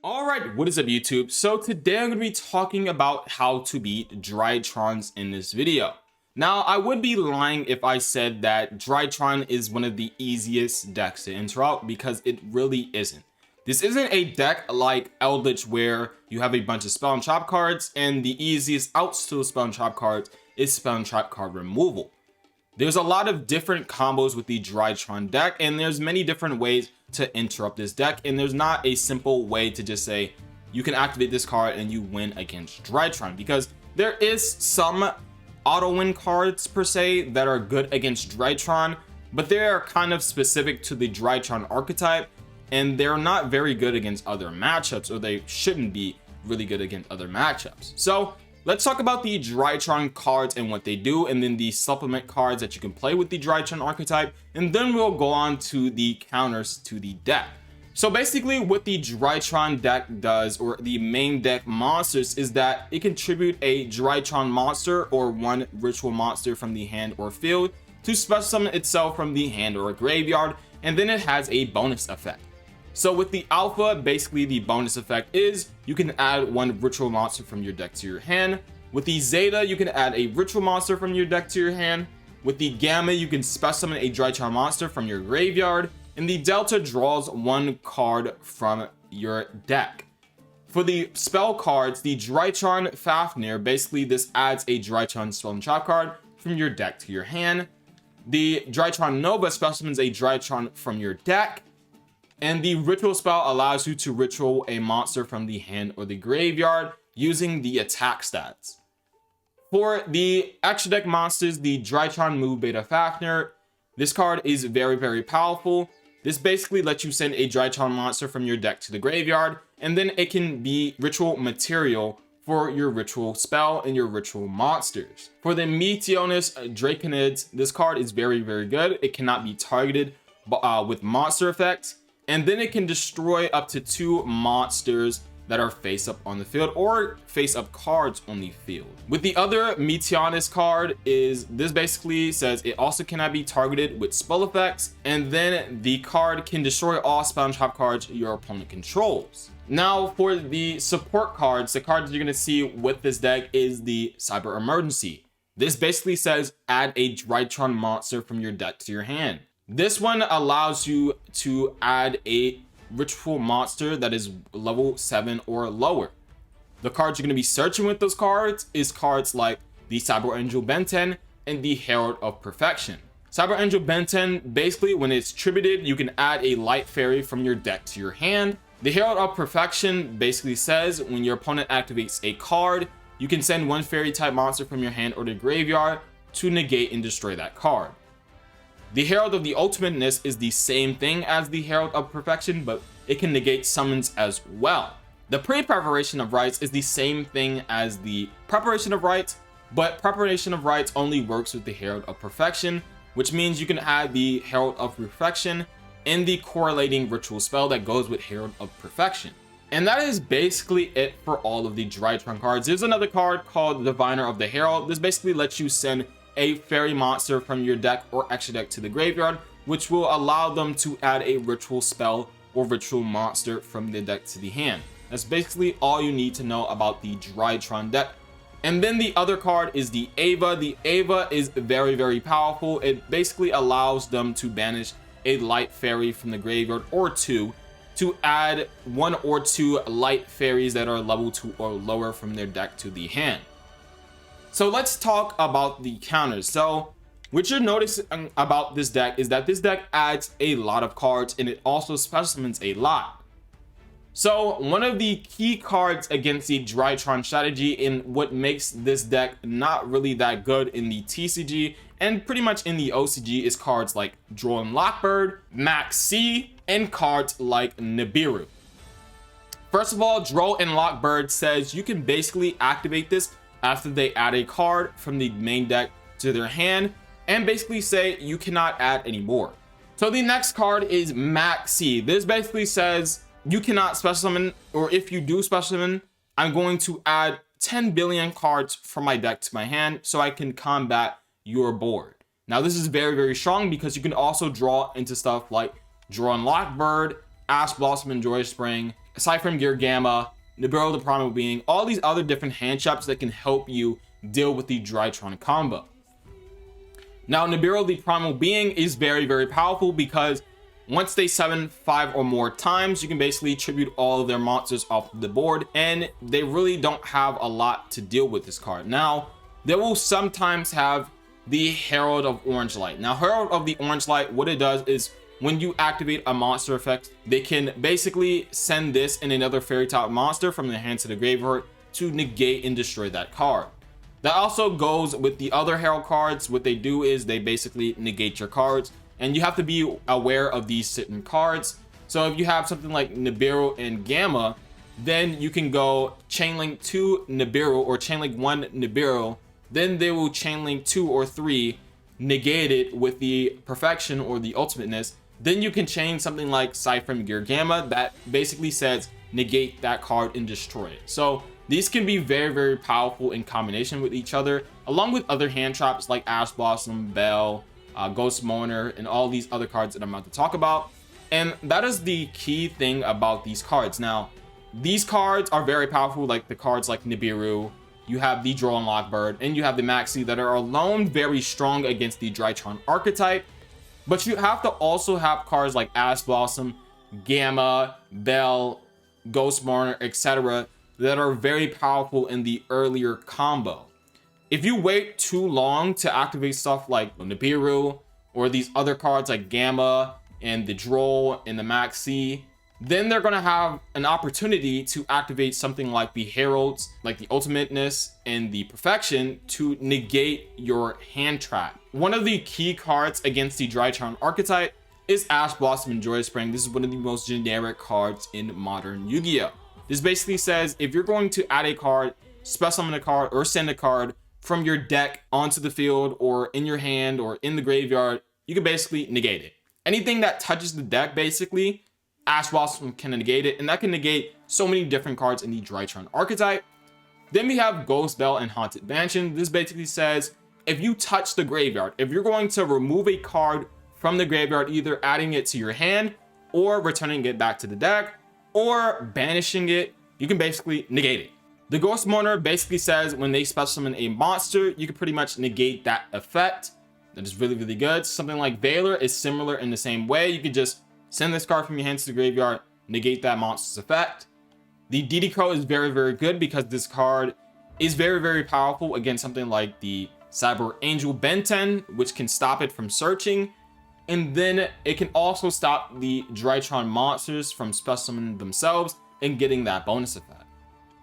Alright, what is up YouTube? So today I'm going to be talking about how to beat Drytrons in this video. Now, I would be lying if I said that Drytron is one of the easiest decks to interrupt because it really isn't. This isn't a deck like Eldritch where you have a bunch of spell and trap cards and the easiest outs to spell and trap cards is spell and trap card removal. There's a lot of different combos with the Drytron deck, and there's many different ways to interrupt this deck, and there's not a simple way to just say you can activate this card and you win against Drytron, because there is some auto win cards per se that are good against Drytron, but they are kind of specific to the Drytron archetype, and they're not very good against other matchups, or they shouldn't be really good against other matchups. So let's talk about the Drytron cards and what they do, and then the supplement cards that you can play with the Drytron archetype, and then we'll go on to the counters to the deck. So basically what the Drytron deck does, or the main deck monsters, is that it can tribute a Drytron monster or one ritual monster from the hand or field to special summon itself from the hand or graveyard, and then it has a bonus effect. So with the alpha, basically the bonus effect is you can add one ritual monster from your deck to your hand. With the zeta, you can add a ritual monster from your deck to your hand. With the gamma, you can special summon a Drytron monster from your graveyard. And the delta draws one card from your deck. For the spell cards, the Drytron Fafnir, basically this adds a Drytron spell and trap card from your deck to your hand. The Drytron Nova special summons a Drytron from your deck. And the ritual spell allows you to ritual a monster from the hand or the graveyard using the attack stats. For the extra deck monsters, the Drytron Move Beta Fafnir, this card is very powerful. This basically lets you send a Drytron monster from your deck to the graveyard, and then it can be ritual material for your ritual spell and your ritual monsters. For the Meteonis Draconids, this card is very good. It cannot be targeted with monster effects. And then it can destroy up to 2 monsters that are face up on the field or face up cards on the field. With the other Meteonis card, is this basically says it also cannot be targeted with spell effects, and then the card can destroy all spell and trap cards your opponent controls. Now for the support cards, the cards you're going to see with this deck is the Cyber Emergency. This basically says add a Drytron monster from your deck to your hand. This one allows you to add a ritual monster that is level 7 or lower. The cards you're going to be searching with those cards is cards like the Cyber Angel Benten and the Herald of Perfection. Cyber Angel Benten, basically when it's tributed, you can add a light fairy from your deck to your hand. The Herald of Perfection basically says when your opponent activates a card, you can send one fairy type monster from your hand or the graveyard to negate and destroy that card. The Herald of the Ultimateness is the same thing as the Herald of Perfection, but it can negate summons as well. The Pre-Preparation of Rites is the same thing as the Preparation of Rites, but Preparation of Rites only works with the Herald of Perfection, which means you can add the Herald of Perfection and the correlating ritual spell that goes with Herald of Perfection. And that is basically it for all of the Drytron cards. There's another card called Diviner of the Herald. This basically lets you send a fairy monster from your deck or extra deck to the graveyard, which will allow them to add a ritual spell or ritual monster from the deck to the hand. That's basically all you need to know about the Drytron deck. And then the other card is the Ava. The Ava is very powerful. It basically allows them to banish a light fairy from the graveyard or 2 to add 1 or 2 light fairies that are level 2 or lower from their deck to the hand. So let's talk about the counters. So what you're noticing about this deck is that this deck adds a lot of cards, and it also special summons a lot. So one of the key cards against the Drytron strategy, and what makes this deck not really that good in the TCG and pretty much in the OCG, is cards like Duel and Lockbird, Max C, and cards like Nibiru. First of all, Duel and Lockbird says you can basically activate this after they add a card from the main deck to their hand, and basically say you cannot add any more. So the next card is Max C. This basically says you cannot special summon, or if you do special summon, I'm going to add 10 billion cards from my deck to my hand so I can combat your board. Now this is very strong because you can also draw into stuff like Duel and Lockbird, Ash Blossom and Joy Spring, Cypher Gear Gamma, Nibiru the Primal Being, all these other different hand traps that can help you deal with the Drytron combo. Now, Nibiru the Primal Being is very, very powerful because once they summon 5 or more times, you can basically tribute all of their monsters off the board, and they really don't have a lot to deal with this card. Now, they will sometimes have the Herald of Orange Light. Now, Herald of the Orange Light, what it does is when you activate a monster effect, they can basically send this and another fairy type monster from their hand to the graveyard to negate and destroy that card. That also goes with the other Herald cards. What they do is they basically negate your cards, and you have to be aware of these certain cards. So if you have something like Nibiru and Gamma, then you can go Chainlink 2 Nibiru or Chainlink 1 Nibiru, then they will Chainlink 2 or 3, negate it with the Perfection or the Ultimateness. Then you can chain something like Cypher Gear Gamma that basically says negate that card and destroy it. So these can be very, very powerful in combination with each other, along with other hand traps like Ash Blossom, Bell, Ghost Mourner, and all these other cards that I'm about to talk about. And that is the key thing about these cards. Now, these cards are very powerful, like the cards like Nibiru, you have the Droll and Lockbird, and you have the Maxi that are alone very strong against the Drytron archetype. But you have to also have cards like Ash Blossom, Gamma, Bell, Ghost Mourner, etc. that are very powerful in the earlier combo. If you wait too long to activate stuff like Nibiru or these other cards like Gamma and the Droll and the Maxi, then they're going to have an opportunity to activate something like the Heralds, like the Ultimateness and the Perfection, to negate your hand trap. One of the key cards against the Drytron archetype is Ash Blossom and Joyous Spring. This is one of the most generic cards in modern Yu-Gi-Oh! This basically says if you're going to add a card, special summon a card, or send a card from your deck onto the field or in your hand or in the graveyard, you can basically negate it. Anything that touches the deck, basically, Ash Blossom can negate it, and that can negate so many different cards in the Drytron archetype. Then we have Ghost Bell and Haunted Mansion. This basically says if you touch the graveyard, if you're going to remove a card from the graveyard, either adding it to your hand or returning it back to the deck or banishing it, you can basically negate it. The Ghost Mourner basically says when they special summon a monster, you can pretty much negate that effect. That is really, really good. Something like Valor is similar in the same way. You could just send this card from your hands to the graveyard, negate that monster's effect. The DD Crow is very, very good because this card is very, very powerful against something like the Cyber Angel Benten, which can stop it from searching. And then it can also stop the Drytron monsters from special summoning themselves and getting that bonus effect.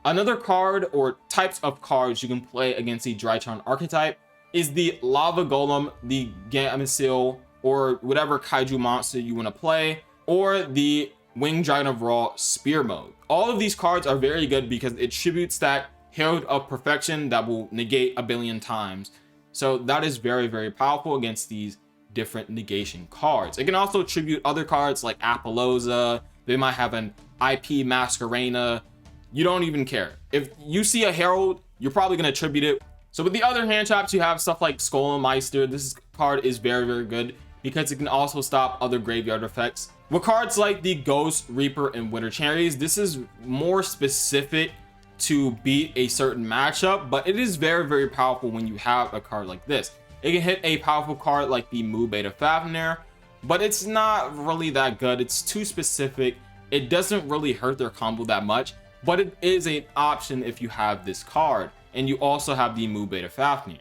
Another card or types of cards you can play against the Drytron archetype is the Lava Golem, the Gamecil, or whatever kaiju monster you want to play, or the Winged Dragon of Ra Spear Mode. All of these cards are very good because it tributes that Herald of Perfection that will negate a billion times. So that is very, very powerful against these different negation cards. It can also tribute other cards like Apollousa. They might have an IP Masquerena. You don't even care. If you see a Herald, you're probably going to tribute it. So with the other hand traps, you have stuff like Skolemeister. This card is very, very good because it can also stop other graveyard effects. With cards like the Ghost, Reaper, and Winter Cherries, this is more specific to beat a certain matchup, but it is very, very powerful when you have a card like this. It can hit a powerful card like the Mu Beta Fafnir, but it's not really that good. It's too specific. It doesn't really hurt their combo that much, but it is an option if you have this card, and you also have the Mu Beta Fafnir.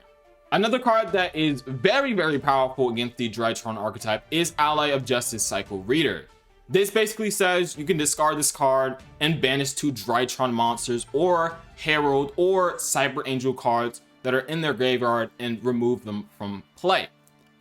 Another card that is very, very powerful against the Drytron archetype is Ally of Justice Cycle Reader. This basically says you can discard this card and banish 2 Drytron monsters or Herald or Cyber Angel cards that are in their graveyard and remove them from play.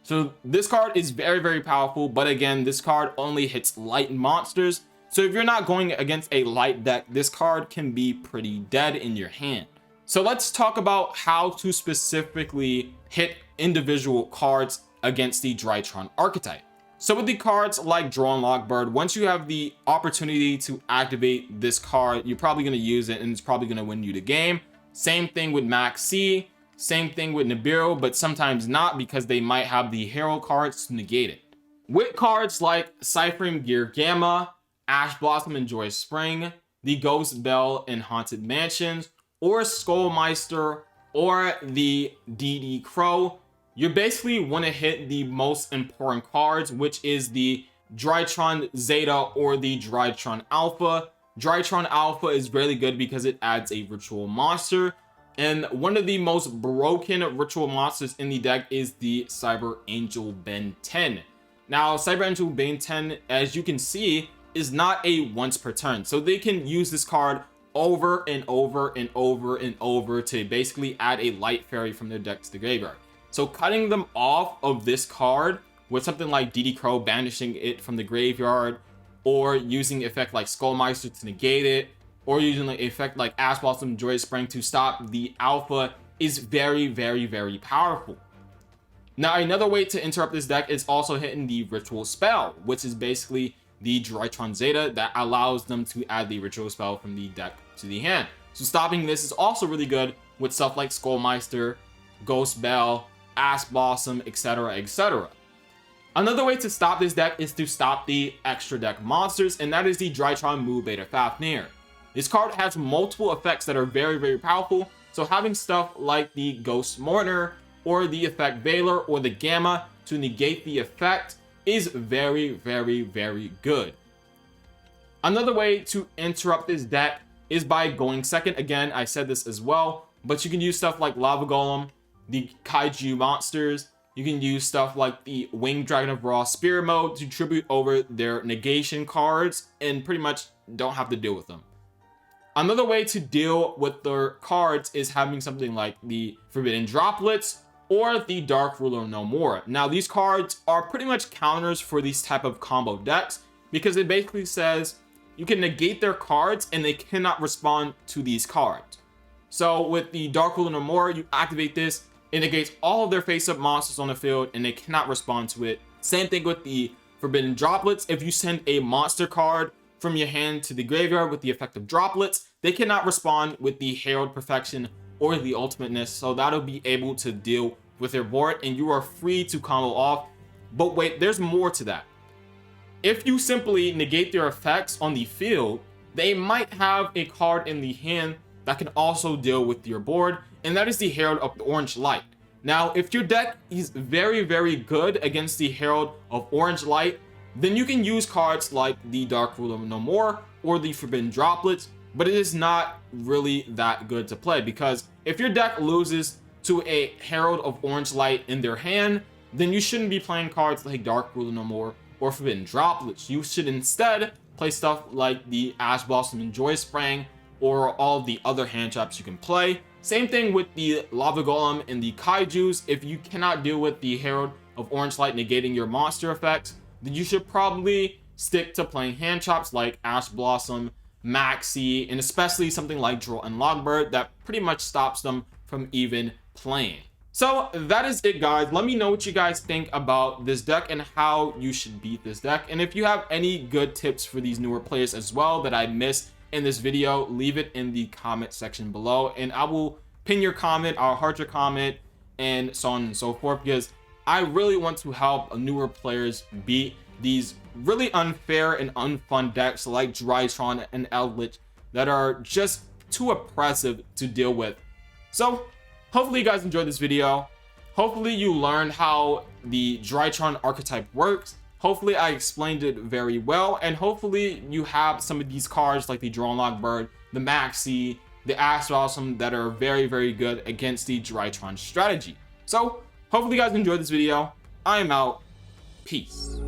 So this card is very, very powerful, but again, this card only hits light monsters. So if you're not going against a light deck, this card can be pretty dead in your hand. So let's talk about how to specifically hit individual cards against the Drytron archetype. So with the cards like Droll and Lockbird, once you have the opportunity to activate this card, you're probably going to use it and it's probably going to win you the game. Same thing with Maxi, same thing with Nibiru, but sometimes not because they might have the Herald cards to negate it. With cards like Cypher Gear Gamma, Ash Blossom and Joyous Spring, the Ghost Bell in Haunted Mansions, or Skullmeister, or the DD Crow, you basically want to hit the most important cards, which is the Drytron Zeta or the Drytron Alpha. Drytron Alpha is really good because it adds a ritual monster, and one of the most broken ritual monsters in the deck is the Cyber Angel Ben 10. Now, Cyber Angel Ben 10, as you can see, is not a once per turn, so they can use this card over and over and over and over to basically add a light fairy from their deck to the graveyard. So cutting them off of this card with something like DD Crow, banishing it from the graveyard, or using effect like Skullmeister to negate it, or using an effect like Ash Blossom Joy Spring to stop the alpha is very, very, very powerful. Now, another way to interrupt this deck is also hitting the Ritual Spell, which is basically the Drytron Zeta that allows them to add the Ritual Spell from the deck to the hand. So stopping this is also really good with stuff like Skullmeister, Ghost Bell, Ash Blossom, etc., etc. Another way to stop this deck is to stop the extra deck monsters, and that is the Drytron Mu Beta Fafnir. This card has multiple effects that are very, very powerful, so having stuff like the Ghost Mourner, or the effect Valor, or the Gamma to negate the effect is very, very, very good. Another way to interrupt this deck is by going second. Again, I said this as well, but you can use stuff like Lava Golem, the Kaiju monsters. You can use stuff like the Winged Dragon of Raw Spirit Mode to tribute over their negation cards and pretty much don't have to deal with them. Another way to deal with their cards is having something like the Forbidden Droplets or the Dark Ruler No More. Now, these cards are pretty much counters for these type of combo decks because it basically says you can negate their cards and they cannot respond to these cards. So with the Dark Ruler No More, you activate this, it negates all of their face-up monsters on the field and they cannot respond to it. Same thing with the Forbidden Droplets. If you send a monster card from your hand to the graveyard with the effect of Droplets, they cannot respond with the Herald Perfection or the Ultimateness, so that'll be able to deal with their board and you are free to combo off. But wait, there's more to that. If you simply negate their effects on the field, they might have a card in the hand that can also deal with your board, and that is the Herald of Orange Light. Now, if your deck is very, very good against the Herald of Orange Light, then you can use cards like the Dark Ruler No More or the Forbidden Droplets, but it is not really that good to play because if your deck loses to a Herald of Orange Light in their hand, then you shouldn't be playing cards like Dark Ruler No More or Forbidden Droplets. You should instead play stuff like the Ash Blossom and Joy Spring or all the other hand traps you can play. Same thing with the Lava Golem and the Kaijus. If you cannot deal with the Herald of Orange Light negating your monster effects, then you should probably stick to playing hand traps like Ash Blossom, Maxi, and especially something like Droll and Logbird that pretty much stops them from even playing. So that is it, guys. Let me know what you guys think about this deck and how you should beat this deck. And if you have any good tips for these newer players as well that I missed in this video, leave it in the comment section below and I will pin your comment, I'll heart your comment, and so on and so forth, because I really want to help newer players beat these really unfair and unfun decks like Drytron and Eldritch that are just too oppressive to deal with. So hopefully you guys enjoyed this video. Hopefully you learned how the Drytron archetype works. Hopefully I explained it very well, and hopefully you have some of these cards like the Droll and Logbird, the Maxi, the Ash Blossom that are very, very good against the Drytron strategy. So hopefully you guys enjoyed this video. I am out. Peace.